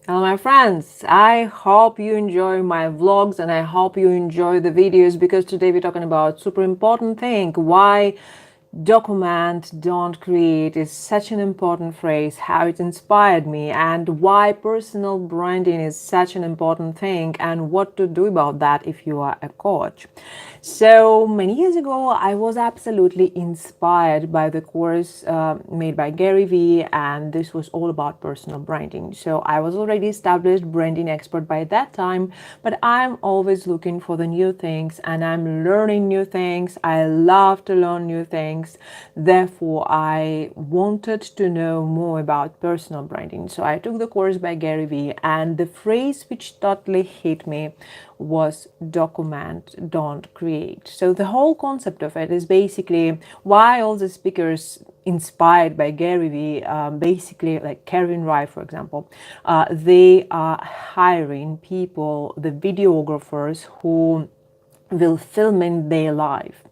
Hello, my friends. I hope you enjoy my vlogs and I hope you enjoy the videos because today we're talking about super important thing. Why document, don't create is such an important phrase, how it inspired me, and why personal branding is such an important thing, and what to do about that if you are a coach. So many years ago, I was absolutely inspired by the course made by Gary Vee, and this was all about personal branding. So I was already established branding expert by that time, but I'm always looking for the new things and I'm learning new things. I love to learn new things. Therefore, I wanted to know more about personal branding. So I took the course by Gary Vee, and the phrase which totally hit me was document, don't create. So the whole concept of it is basically why all the speakers inspired by Gary Vee, basically like Kevin Rye, for example, they are hiring people, the videographers who will film in their life.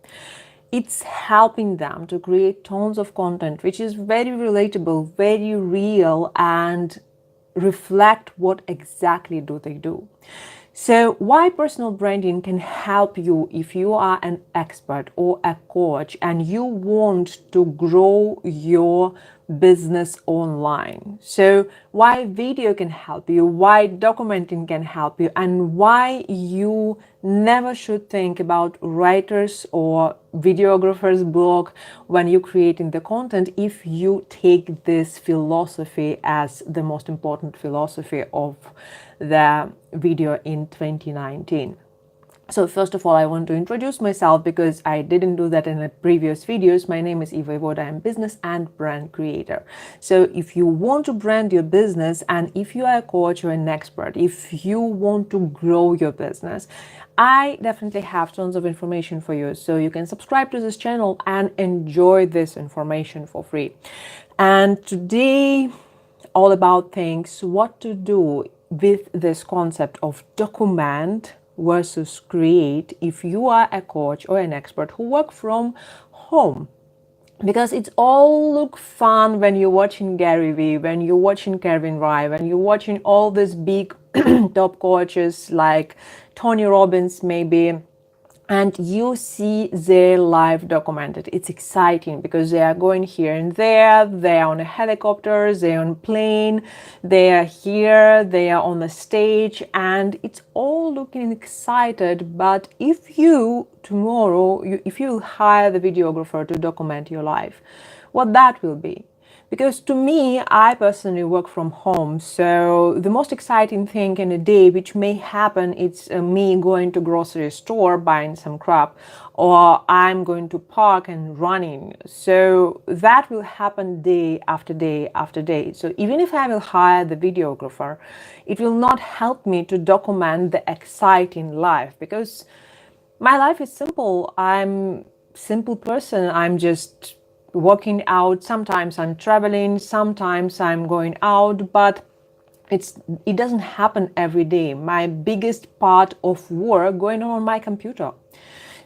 It's helping them to create tons of content which is very relatable, very real, and reflect what exactly do they do. So why personal branding can help you if you are an expert or a coach and you want to grow your business online. So why video can help you, why documenting can help you, and why you never should think about writers or videographers blog when you're creating the content if you take this philosophy as the most important philosophy of the video in 2019. So first of all, I want to introduce myself because I didn't do that in the previous videos. My name is Eva Voda. I'm business and brand creator. So if you want to brand your business and if you are a coach or an expert, if you want to grow your business, I definitely have tons of information for you. So you can subscribe to this channel and enjoy this information for free. And today, all about things, what to do with this concept of document versus create if you are a coach or an expert who work from home. Because it's all look fun when you're watching Gary Vee, when you're watching Kevin Rye, when you're watching all these big top coaches like Tony Robbins maybe, and you see their life documented. It's exciting because they are going here and there, they are on a helicopter, they're on a plane, they are here, they are on the stage, and it's all looking excited. But if you tomorrow, if you hire the videographer to document your life, what that will be? Because to me, I personally work from home. So the most exciting thing in a day, which may happen, it's me going to grocery store, buying some crap, or I'm going to park and running. So that will happen day after day after day. So even if I will hire the videographer, it will not help me to document the exciting life because my life is simple. I'm simple person. I'm just working out. Sometimes I'm traveling, sometimes I'm going out, but it doesn't happen every day. My biggest part of work going on my computer.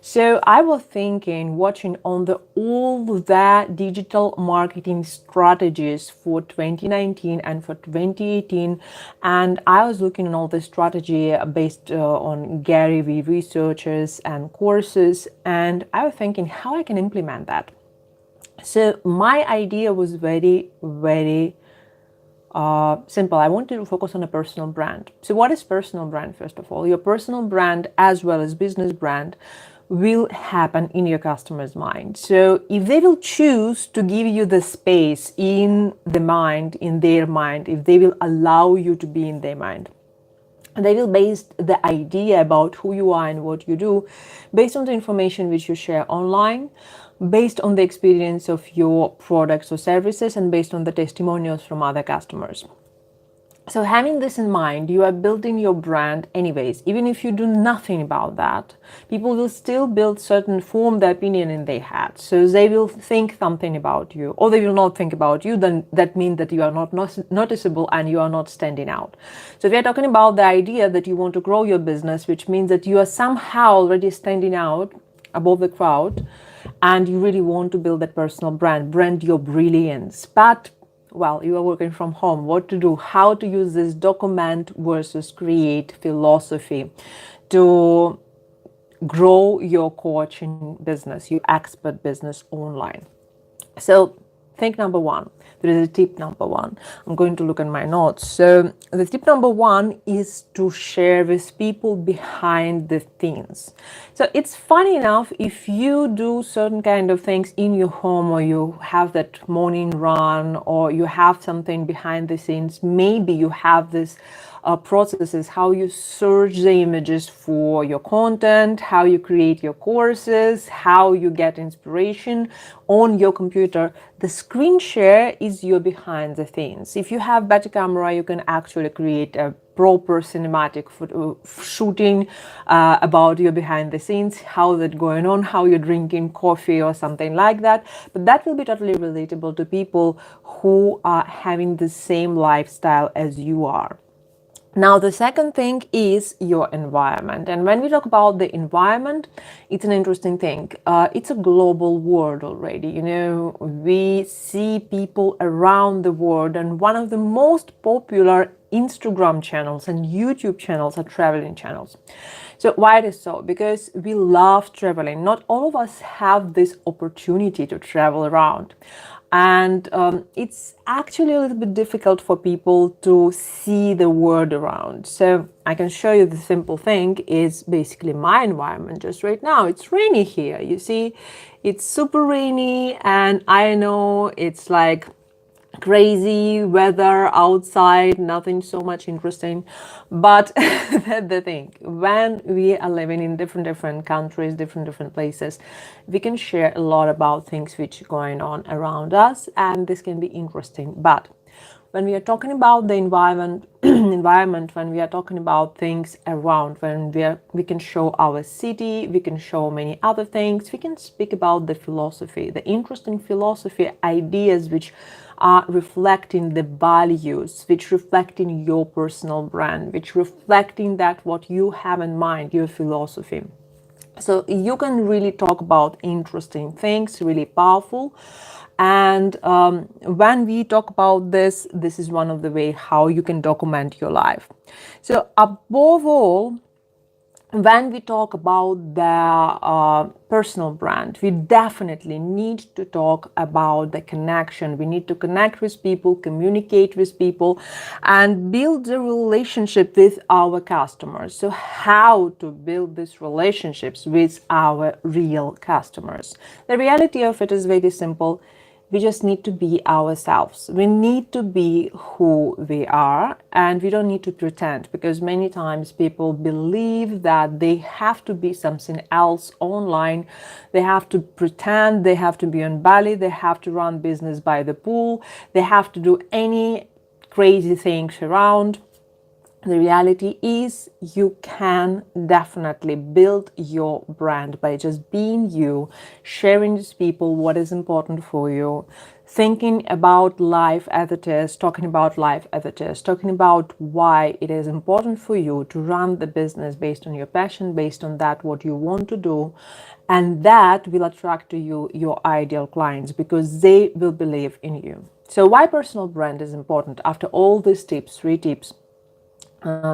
So I was thinking, watching on the all the digital marketing strategies for 2019 and for 2018, and I was looking at all the strategy based on Gary Vee researches and courses, and I was thinking how I can implement that. So my idea was very, very simple. I wanted to focus on a personal brand. So what is personal brand? First of all, your personal brand as well as business brand will happen in your customer's mind. So if they will choose to give you the space in the mind, in their mind, if they will allow you to be in their mind, they will base the idea about who you are and what you do based on the information which you share online, based on the experience of your products or services, and based on the testimonials from other customers. So having this in mind, you are building your brand anyways. Even if you do nothing about that, people will still build certain form the opinion in their head. So they will think something about you, or they will not think about you. Then that means that you are not noticeable and you are not standing out. So we are talking about the idea that you want to grow your business, which means that you are somehow already standing out above the crowd, and you really want to build that personal brand your brilliance. But well, you are working from home, what to do, how to use this document versus create philosophy to grow your coaching business, your expert business online. So think number one, there is a tip number one. I'm going to look at my notes. So the tip number one is to share with people behind the scenes. So it's funny enough, if you do certain kind of things in your home, or you have that morning run, or you have something behind the scenes, maybe you have this processes, how you search the images for your content, how you create your courses, how you get inspiration on your computer. The screen share is your behind the scenes. If you have better camera, you can actually create a proper cinematic shooting about your behind the scenes, how that going on, how you're drinking coffee or something like that. But that will be totally relatable to people who are having the same lifestyle as you are. Now, the second thing is your environment. And when we talk about the environment, it's an interesting thing. It's a global world already. You know, we see people around the world, and one of the most popular Instagram channels and YouTube channels are traveling channels. So why it is so? Because we love traveling. Not all of us have this opportunity to travel around. And it's actually a little bit difficult for people to see the world around. So I can show you the simple thing is basically my environment just right now. It's rainy here. You see, it's super rainy, and I know it's like crazy weather outside, nothing so much interesting. But that's the thing, when we are living in different countries, different places, we can share a lot about things which are going on around us, and this can be interesting. But when we are talking about the environment, when we are talking about things around, when we can show our city, we can show many other things, we can speak about the philosophy, the interesting philosophy ideas which are reflecting the values, which reflecting your personal brand, which reflecting that what you have in mind, your philosophy. So you can really talk about interesting things, really powerful. And when we talk about this, this is one of the way how you can document your life. So above all, when we talk about the personal brand, we definitely need to talk about the connection. We need to connect with people, communicate with people, and build a relationship with our customers. So how to build these relationships with our real customers? The reality of it is very simple. We just need to be ourselves. We need to be who we are, and we don't need to pretend, because many times people believe that they have to be something else online. They have to pretend, they have to be on Bali, they have to run business by the pool, they have to do any crazy things around. The reality is you can definitely build your brand by just being you, sharing with people what is important for you, thinking about life as it is, talking about life as it is, talking about why it is important for you to run the business based on your passion, based on that what you want to do. And that will attract to you your ideal clients, because they will believe in you. So why personal brand is important after all these tips, 3 tips,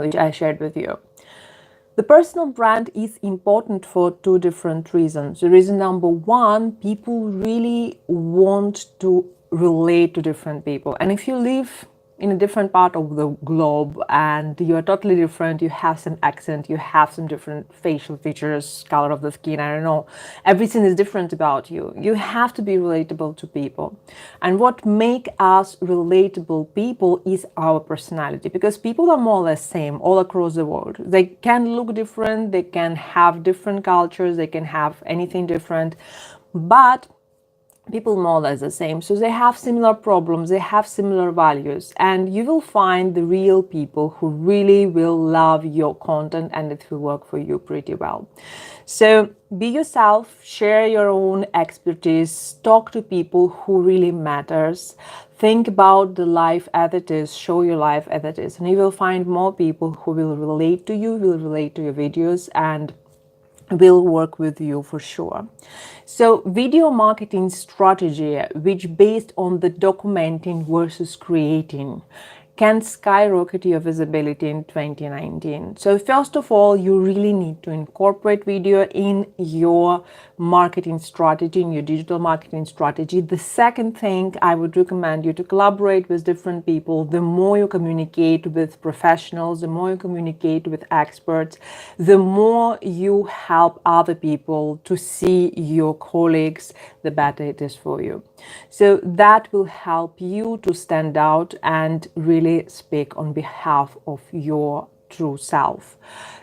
which I shared with you. The personal brand is important for 2 different reasons. The reason number 1, people really want to relate to different people. And if you live in a different part of the globe and you're totally different, you have some accent, you have some different facial features, color of the skin, I don't know, everything is different about you. You have to be relatable to people. And what make us relatable people is our personality, because people are more or less same all across the world. They can look different, they can have different cultures, they can have anything different, but people more or less the same. So they have similar problems, they have similar values, and you will find the real people who really will love your content, and it will work for you pretty well. So be yourself, share your own expertise, talk to people who really matters, think about the life as it is, show your life as it is, and you will find more people who will relate to you, will relate to your videos, and will work with you for sure. So video marketing strategy, which based on the documenting versus creating, can skyrocket your visibility in 2019. So first of all, you really need to incorporate video in your marketing strategy, in your digital marketing strategy. The second thing, I would recommend you to collaborate with different people. The more you communicate with professionals, the more you communicate with experts, the more you help other people to see your colleagues, the better it is for you. So that will help you to stand out and really speak on behalf of your true self.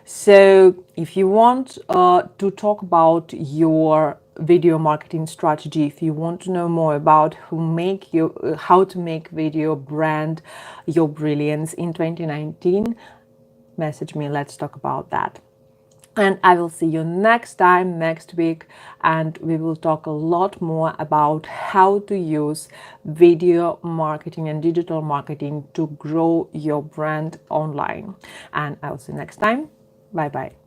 So if you want to talk about your video marketing strategy, if you want to know more about how to make video brand your brilliance in 2019, message me, let's talk about that. And I will see you next time, next week, and we will talk a lot more about how to use video marketing and digital marketing to grow your brand online. And I will see you next time. Bye bye.